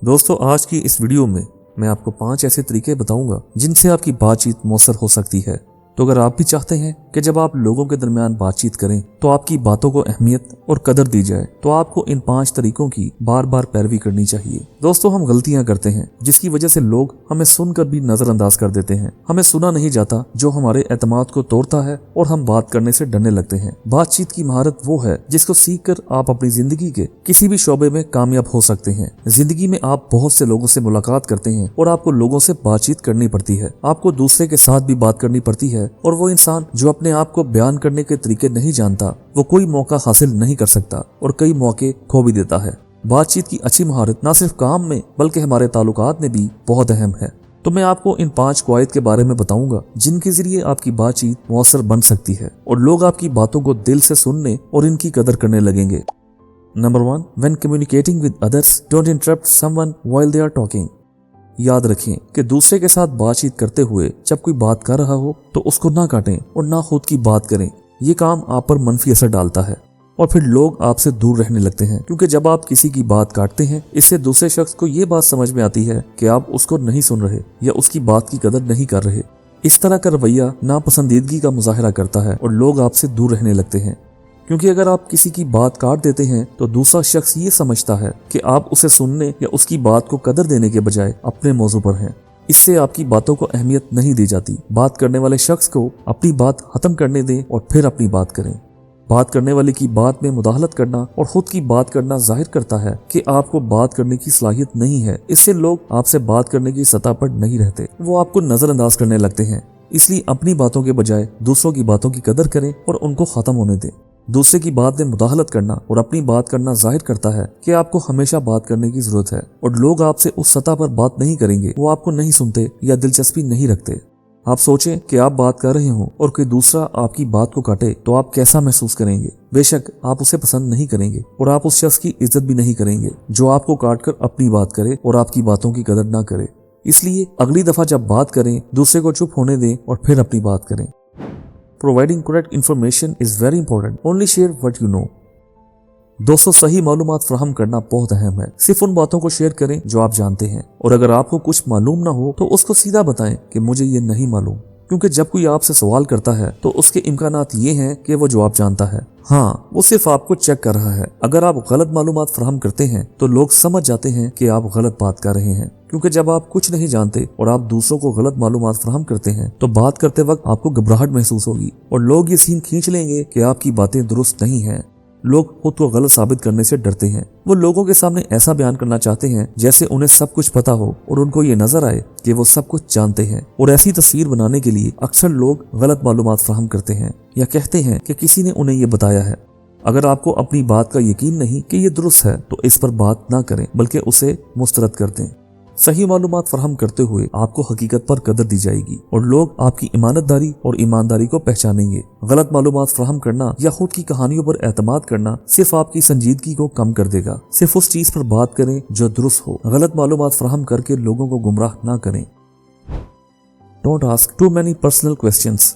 दोस्तों, आज की इस वीडियो में मैं आपको 5 ऐसे तरीके बताऊंगा जिनसे आपकी बातचीत मौसर हो सकती है। तो अगर आप भी चाहते हैं कि जब आप लोगों के दरमियान बातचीत करें तो आपकी बातों को अहमियत और कदर दी जाए, तो आपको इन 5 तरीकों की बार बार पैरवी करनी चाहिए। दोस्तों, हम गलतियां करते हैं जिसकी वजह से लोग हमें सुनकर भी नजरअंदाज कर देते हैं। हमें सुना नहीं जाता जो हमारे एतमाद को तोड़ता है और हम बात करने से डरने लगते हैं। बातचीत की महारत वो है जिसको सीखकर आप अपनी जिंदगी के किसी भी शोबे में कामयाब हो सकते हैं। जिंदगी में आप बहुत से लोगों से मुलाकात करते हैं और आपको लोगों से बातचीत करनी पड़ती है। आपको दूसरे के साथ भी बात करनी पड़ती है और वो इंसान जो अपने आप को बयान करने के तरीके नहीं जानता, वो कोई मौका हासिल नहीं कर सकता और कई मौके खो भी देता है। बातचीत की अच्छी महारत न सिर्फ काम में बल्कि हमारे ताल्लुकात में भी बहुत अहम है। तो मैं आपको इन 5 कवायद के बारे में बताऊंगा जिनके जरिए आपकी बातचीत मौसर बन सकती है और लोग आपकी बातों को दिल से सुनने और इनकी कदर करने लगेंगे। Number 1, when communicating with others, don't interrupt someone while they are talking. याद रखें कि दूसरे के साथ बातचीत करते हुए जब कोई बात कर रहा हो तो उसको ना काटें और ना खुद की बात करें। ये काम आप पर मनफी असर डालता है और फिर लोग आपसे दूर रहने लगते हैं, क्योंकि जब आप किसी की बात काटते हैं इससे दूसरे शख्स को ये बात समझ में आती है कि आप उसको नहीं सुन रहे या उसकी बात की कदर नहीं कर रहे। इस तरह का रवैया नापसंदीदगी का मुजाहरा करता है और लोग आपसे दूर रहने लगते हैं, क्योंकि अगर आप किसी की बात काट देते हैं तो दूसरा शख्स ये समझता है कि आप उसे सुनने या उसकी बात को कदर देने के बजाय अपने मौजू पर हैं। इससे आपकी बातों को अहमियत नहीं दी जाती। बात करने वाले शख्स को अपनी बात खत्म करने दें और फिर अपनी बात करें। बात करने वाले की बात में मुदाखलत करना और खुद की बात करना जाहिर करता है कि आपको बात करने की सलाहियत नहीं है। इससे लोग आपसे बात करने की सतह पर नहीं रहते, वो आपको नजरअंदाज करने लगते हैं। इसलिए अपनी बातों के बजाय दूसरों की बातों की कदर करें और उनको खत्म होने दें। दूसरे की बात में मुदाखलत करना और अपनी बात करना जाहिर करता है कि आपको हमेशा बात करने की जरूरत है और लोग आपसे उस सतह पर बात नहीं करेंगे। वो आपको नहीं सुनते या दिलचस्पी नहीं रखते। आप सोचें कि आप बात कर रहे हो और कोई दूसरा आपकी बात को काटे तो आप कैसा महसूस करेंगे। बेशक आप उसे पसंद नहीं करेंगे और आप उस शख्स की इज्जत भी नहीं करेंगे जो आपको काट कर अपनी बात करे और आपकी बातों की कदर ना करे। इसलिए अगली दफा जब बात करें दूसरे को चुप होने दें और फिर अपनी बात करें। Providing correct information is very important. Only share what you know. दोस्तों, सही मालूमात फराहम करना बहुत अहम है। सिर्फ उन बातों को शेयर करें जो आप जानते हैं और अगर आपको कुछ मालूम ना हो तो उसको सीधा बताएं कि मुझे ये नहीं मालूम, क्योंकि जब कोई आपसे सवाल करता है तो उसके इम्कानात ये हैं कि वो जवाब जानता है। हाँ, वो सिर्फ आपको चेक कर रहा है। अगर आप गलत मालूमात फराहम करते हैं तो लोग समझ जाते हैं कि आप गलत बात कर रहे हैं, क्योंकि जब आप कुछ नहीं जानते और आप दूसरों को गलत मालूमात फराहम करते हैं तो बात करते वक्त आपको घबराहट महसूस होगी और लोग ये सीन खींच लेंगे कि आपकी बातें दुरुस्त नहीं हैं। लोग खुद को गलत साबित करने से डरते हैं। वो लोगों के सामने ऐसा बयान करना चाहते हैं जैसे उन्हें सब कुछ पता हो और उनको ये नजर आए कि वो सब कुछ जानते हैं, और ऐसी तस्वीर बनाने के लिए अक्सर लोग गलत मालूमात फराहम करते हैं या कहते हैं कि किसी ने उन्हें ये बताया है। अगर आपको अपनी बात का यकीन नहीं कि ये दुरुस्त है तो इस पर बात ना करें बल्कि उसे मुस्तरद कर दें। सही मालूमात फराहम करते हुए आपको हकीकत पर कदर दी जाएगी और लोग आपकी ईमानतदारी और ईमानदारी को पहचानेंगे। गलत मालूमात फराहम करना या खुद की कहानियों पर एतमाद करना सिर्फ आपकी संजीदगी को कम कर देगा। सिर्फ उस चीज पर बात करें जो दुरुस्त हो। गलत मालूमात फराहम करके लोगों को गुमराह ना करें। Don't ask too many personal questions.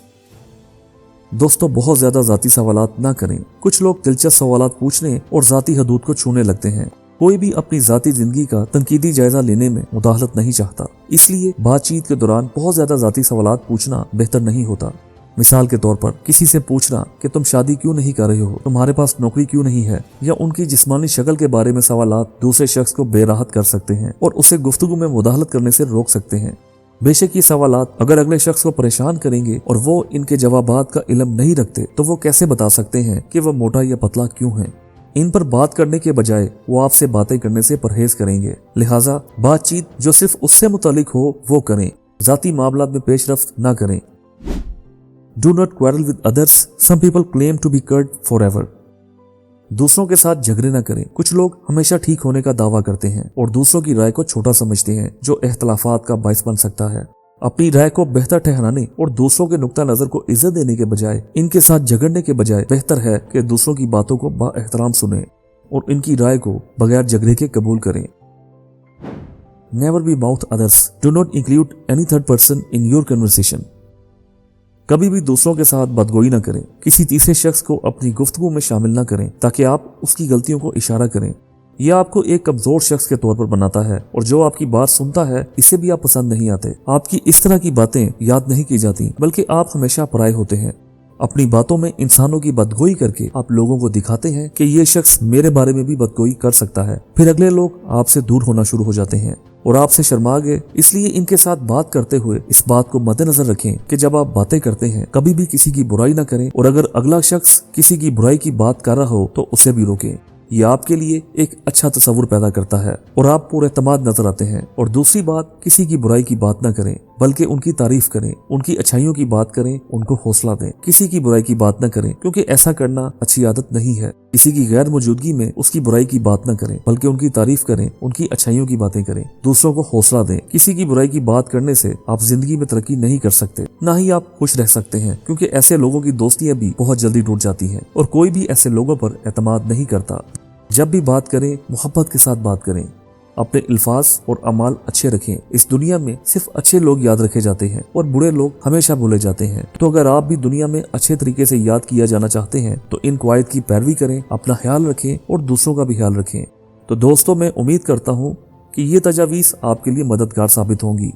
दोस्तों, बहुत ज्यादा जाती सवालात ना करें। कुछ लोग दिलचस्प सवालात पूछने और जाती हदूद को छूने लगते हैं। कोई भी अपनी जाती जिंदगी का तनकीदी जायजा लेने में मुदाखलत नहीं चाहता, इसलिए बातचीत के दौरान बहुत ज्यादा जाती सवालात पूछना बेहतर नहीं होता। मिसाल के तौर पर किसी से पूछना कि तुम शादी क्यों नहीं कर रहे हो, तुम्हारे पास नौकरी क्यों नहीं है, या उनकी जिस्मानी शक्ल के बारे में सवालात दूसरे शख्स को बेराहत कर सकते हैं और उसे गुफ्तगू में मुदाखलत करने से रोक सकते हैं। बेशक ये सवालात अगर अगले शख्स को परेशान करेंगे और वो इनके जवाबात का इल्म नहीं रखते तो वो कैसे बता सकते हैं कि वह मोटा या पतला क्यों है। इन पर बात करने के बजाय वो आपसे बातें करने से परहेज करेंगे। लिहाजा बातचीत जो सिर्फ उससे मुतालिक हो वो करें। जाती मामलात में पेशरफ्त ना करें। Do not quarrel with others, some people claim to be cured forever. दूसरों के साथ झगड़े ना करें। कुछ लोग हमेशा ठीक होने का दावा करते हैं और दूसरों की राय को छोटा समझते हैं, जो इख्तलाफात का बाइस बन सकता है। अपनी राय को बेहतर ठहराने और दूसरों के नुक्ता नजर को इज्जत देने के बजाय इनके साथ झगड़ने के बजाय बेहतर है कि दूसरों की बातों को बाएहतराम सुने और इनकी राय को बगैर झगड़े के कबूल करें। Never be mouth others, do not include any third person in your conversation. कभी भी दूसरों के साथ बदगोई न करें। किसी तीसरे शख्स को अपनी गुफ्तगू में शामिल न करें ताकि आप उसकी गलतियों को इशारा करें। यह आपको एक कमजोर शख्स के तौर पर बनाता है और जो आपकी बात सुनता है इसे भी आप पसंद नहीं आते। आपकी इस तरह की बातें याद नहीं की जाती, बल्कि आप हमेशा पराये होते हैं। अपनी बातों में इंसानों की बदगोई करके आप लोगों को दिखाते हैं कि ये शख्स मेरे बारे में भी बदगोई कर सकता है। फिर अगले लोग आपसे दूर होना शुरू हो जाते हैं और आपसे शर्मा गए। इसलिए इनके साथ बात करते हुए इस बात को मद्देनजर रखें कि जब आप बातें करते हैं कभी भी किसी की बुराई ना करें, और अगर अगला शख्स किसी की बुराई की बात कर रहा हो तो उसे भी रोकें। ये आपके लिए एक अच्छा तस्वुर पैदा करता है और आप पूरे एतमाद नजर आते हैं। और दूसरी बात, किसी की बुराई की बात ना करें, बल्कि उनकी तारीफ करें, उनकी अच्छाइयों की बात करें, उनको हौसला दें। किसी की बुराई की बात ना करें, क्योंकि ऐसा करना अच्छी आदत नहीं है। किसी की गैर मौजूदगी में उसकी बुराई की बात ना करें, बल्कि उनकी तारीफ करें, उनकी अच्छाइयों की बातें करें, दूसरों को हौसला दें। किसी की बुराई की बात करने से आप जिंदगी में तरक्की नहीं कर सकते, ना ही आप खुश रह सकते हैं, क्योंकि ऐसे लोगों की दोस्तियां भी बहुत जल्दी टूट जाती हैं और कोई भी ऐसे लोगों पर एतमाद नहीं करता। जब भी बात करें मोहब्बत के साथ बात करें, अपने अल्फाज और अमाल अच्छे रखें। इस दुनिया में सिर्फ अच्छे लोग याद रखे जाते हैं और बुरे लोग हमेशा भूले जाते हैं। तो अगर आप भी दुनिया में अच्छे तरीके से याद किया जाना चाहते हैं तो इन कवायद की पैरवी करें, अपना ख्याल रखें और दूसरों का भी ख्याल रखें। तो दोस्तों, मैं उम्मीद करता हूँ कि ये तजावीज़ आपके लिए मददगार साबित होंगी।